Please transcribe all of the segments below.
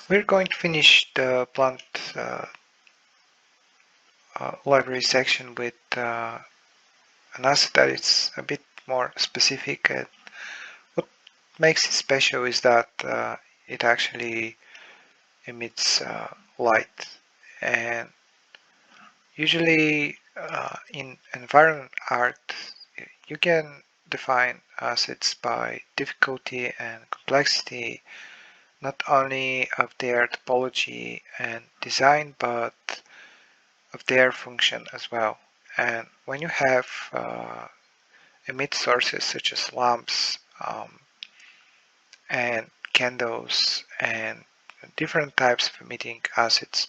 We're going to finish the plant library section with an asset that is a bit more specific. What makes it special is that it actually emits light, and usually in environment art you can define assets by difficulty and complexity, not only of their topology and design, but of their function as well. And when you have emit sources such as lamps and candles and different types of emitting assets,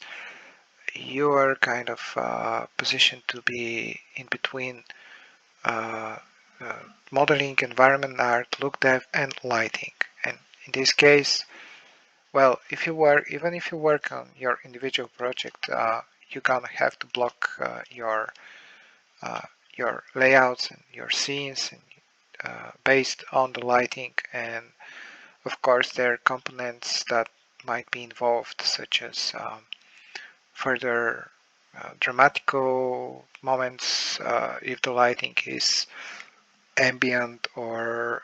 you are kind of positioned to be in between modeling, environment art, look depth, and lighting. And in this case, well, even if you work on your individual project, you're gonna have to block your layouts and your scenes and, based on the lighting, and of course there are components that might be involved, such as further dramatical moments if the lighting is ambient, or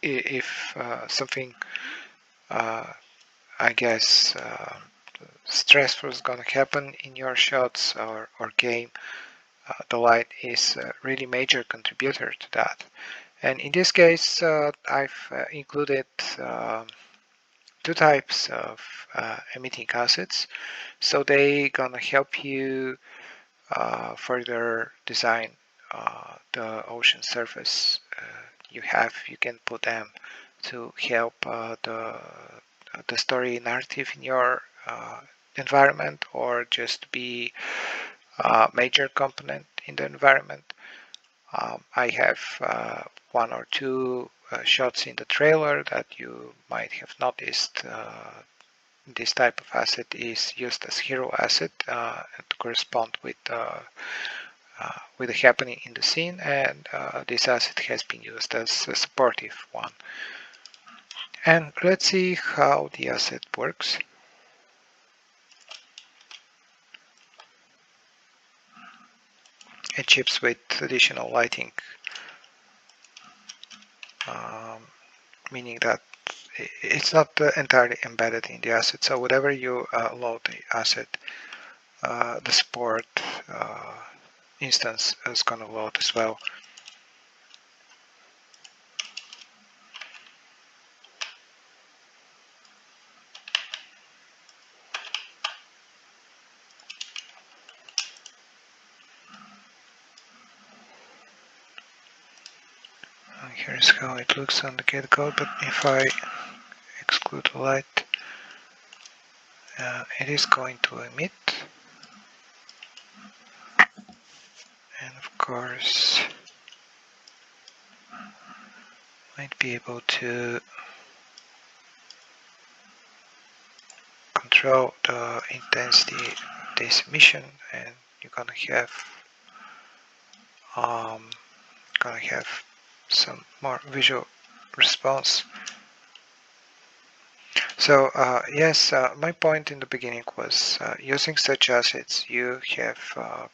if something I guess stressful is gonna happen in your shots or game. The light is a really major contributor to that. And in this case, I've included two types of emitting assets, so they gonna help you further design the ocean surface you can put them to help the story narrative in your environment, or just be a major component in the environment. I have one or two shots in the trailer that you might have noticed. This type of asset is used as hero asset to correspond with the happening in the scene, and this asset has been used as a supportive one. And let's see how the asset works. It ships with additional lighting, meaning that it's not entirely embedded in the asset. So whatever you load the asset, the support instance is going to load as well. Here's how it looks on the getcode, but if I exclude the light, it is going to emit, and of course might be able to control the intensity of this emission, and you're gonna have some more visual response. So yes, my point in the beginning was using such assets, you have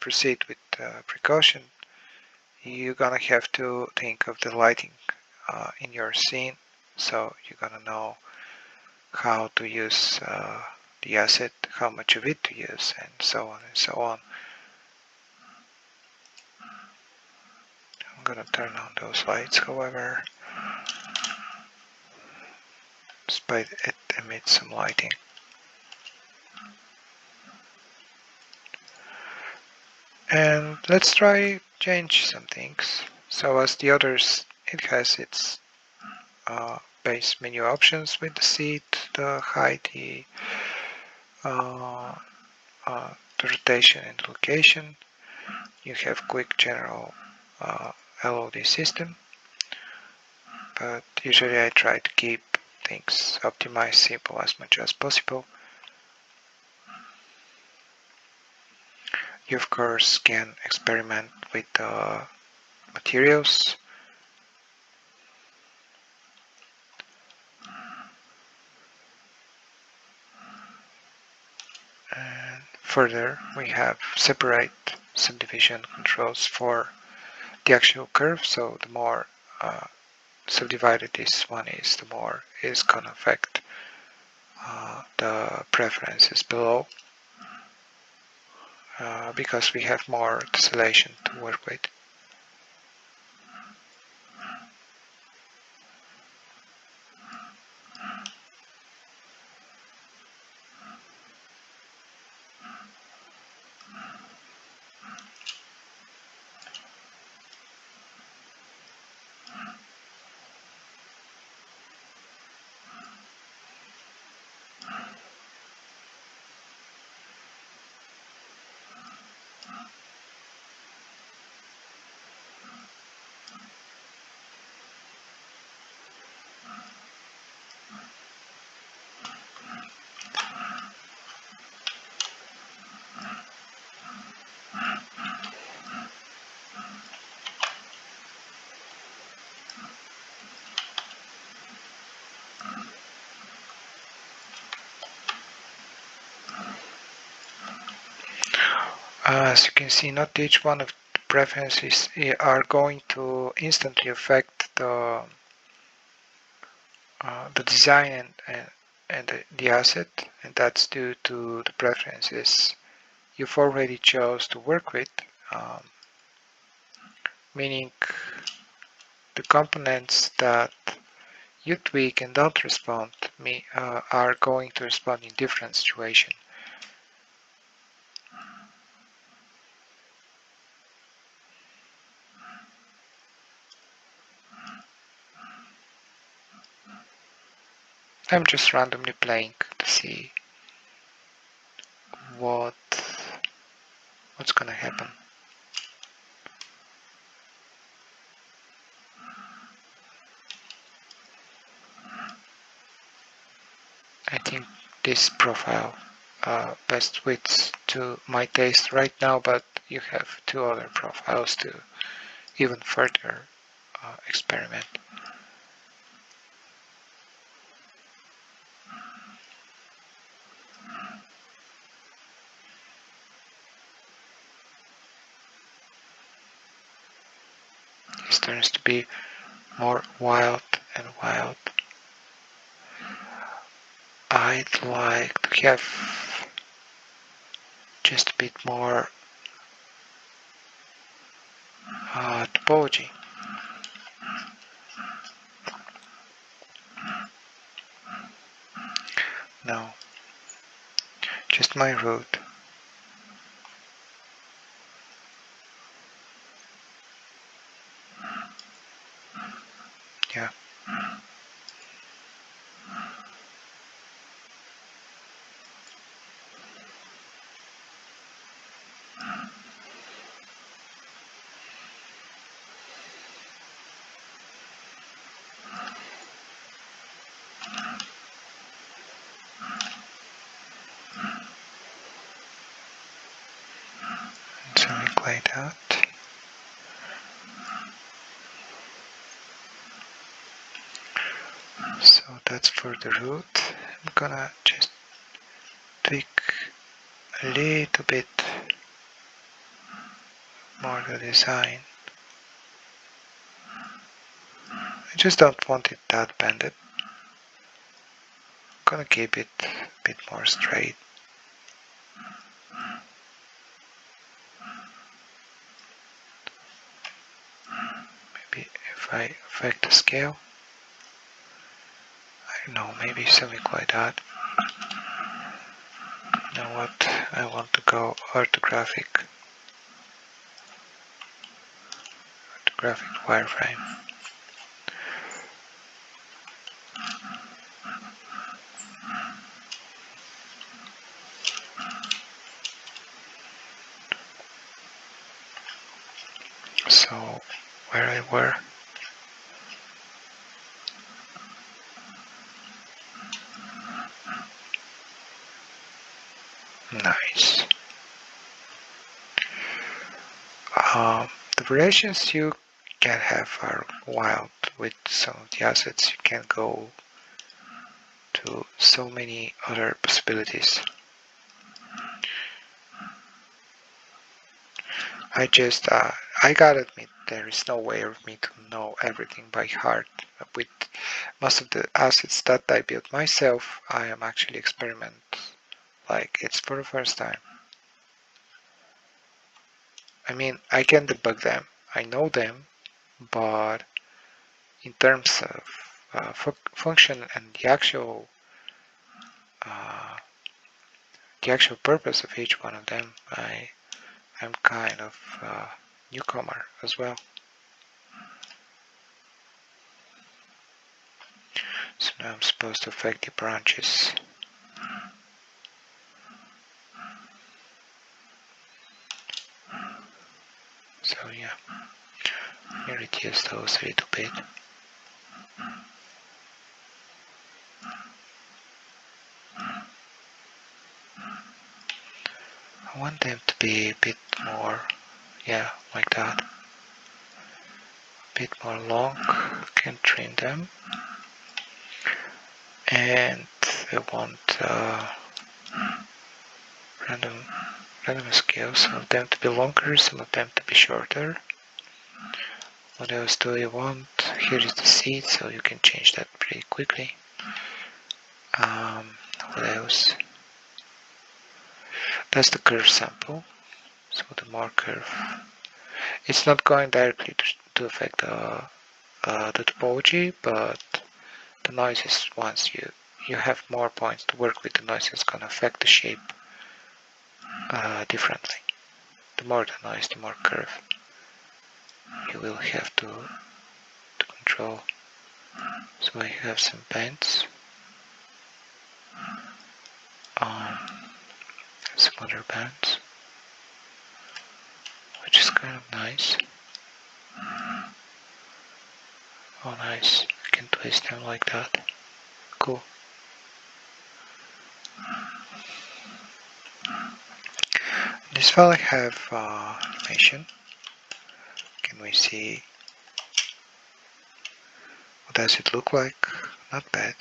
proceed with precaution. You're gonna have to think of the lighting in your scene, so you're gonna know how to use the asset, how much of it to use, and so on and so on. I'm gonna turn on those lights, however, despite it emits some lighting. And let's try change some things. So as the others, it has its base menu options with the seat, the height, the rotation and location. You have quick general LOD system, but usually I try to keep things optimized, simple as much as possible. You of course can experiment with the materials. further, we have separate subdivision controls for the actual curve. So the more subdivided this one is, the more is going to affect the preferences below, because we have more tessellation to work with. As you can see, not each one of the preferences are going to instantly affect the design and the asset, and that's due to the preferences you've already chose to work with, meaning the components that you tweak and don't respond are going to respond in different situations. I'm just randomly playing to see what's gonna happen. I think this profile best fits to my taste right now, but you have two other profiles to even further experiment. This turns to be more wild and wild. I'd like to have just a bit more topology. No, just my route. Yeah. Something like that. So that's for the root. I'm gonna just tweak a little bit more the design. I just don't want it that bended. I'm gonna keep it a bit more straight. Maybe if I affect the scale, I don't know, maybe something like that. You know what, I want to go orthographic wireframe. So where I were, nice. The variations you can have are wild. With some of the assets you can go to so many other possibilities. I gotta admit, there is no way of me to know everything by heart. With most of the assets that I built myself, I am actually experiment like it's for the first time. I mean, I can debug them, I know them, but in terms of function and uh, the actual purpose of each one of them, I'm kind of newcomer as well. So now I'm supposed to affect the branches. So yeah, let me reduce those a little bit. I want them to be a bit more, yeah, like that. A bit more long, can trim them. And I want random scales, some of them to be longer, some of them to be shorter. What else do you want? Here is the seed, so you can change that pretty quickly. What else? That's the curve sample. So the more curve. It's not going directly to affect the topology, but the noises, once you have more points to work with, the noise is going to affect the shape differently. The more the noise, the more curve you will have to control. So I have some bends, some other bands, which is kind of nice. Oh nice, I can twist them like that. Cool. In this file I have animation. Can we see what does it look like? Not bad.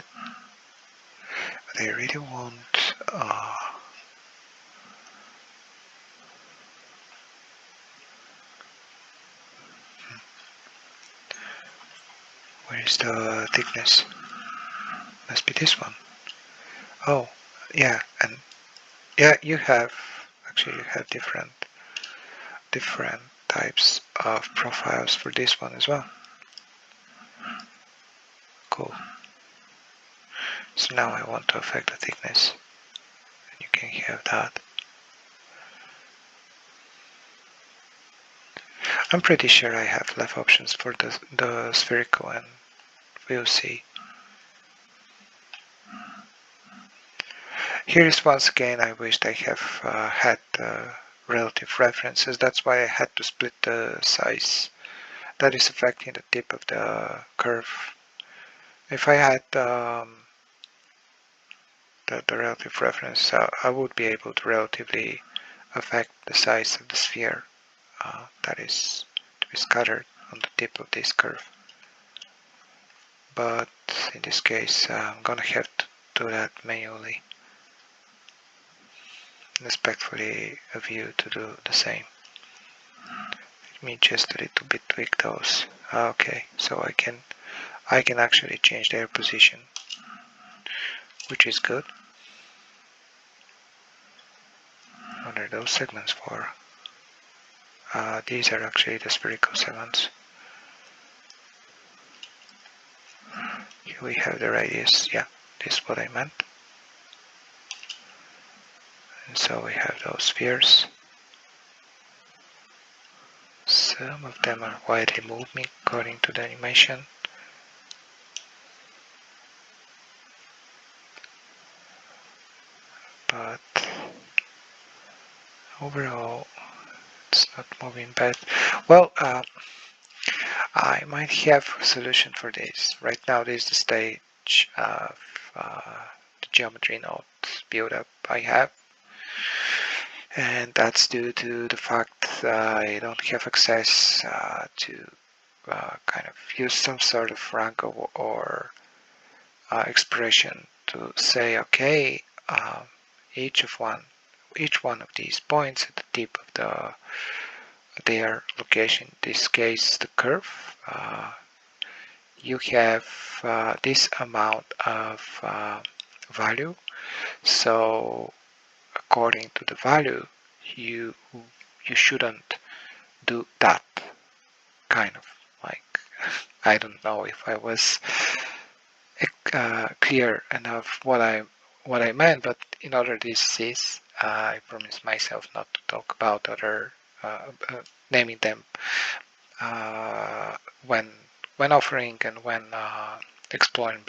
But I really want where is the thickness? Must be this one. Oh, yeah, and yeah, you have different types of profiles for this one as well. Cool. So now I want to affect the thickness, and you can have that. I'm pretty sure I have left options for the spherical, and we'll see. Here is once again, I wished I have had relative references. That's why I had to split the size that is affecting the tip of the curve. If I had the relative reference, I would be able to relatively affect the size of the sphere that is to be scattered on the tip of this curve. But in this case, I'm gonna have to do that manually. And respectfully of you to do the same. Let me just a little bit tweak those. Okay, so I can actually change their position, which is good. What are those segments for? These are actually the spherical segments. Here we have the radius. Yeah, this is what I meant. And so we have those spheres. Some of them are widely moving according to the animation. But overall, it's not moving bad. Well, I might have a solution for this. Right now, this is the stage of the geometry node build-up I have. And that's due to the fact that I don't have access to kind of use some sort of rank or expression to say, okay, each one of these points at the tip of their location. In this case, the curve. You have this amount of value. So according to the value, you shouldn't do that kind of like. I don't know if I was clear enough what I meant, but in other diseases, I promised myself not to talk about other naming them when offering and when exploring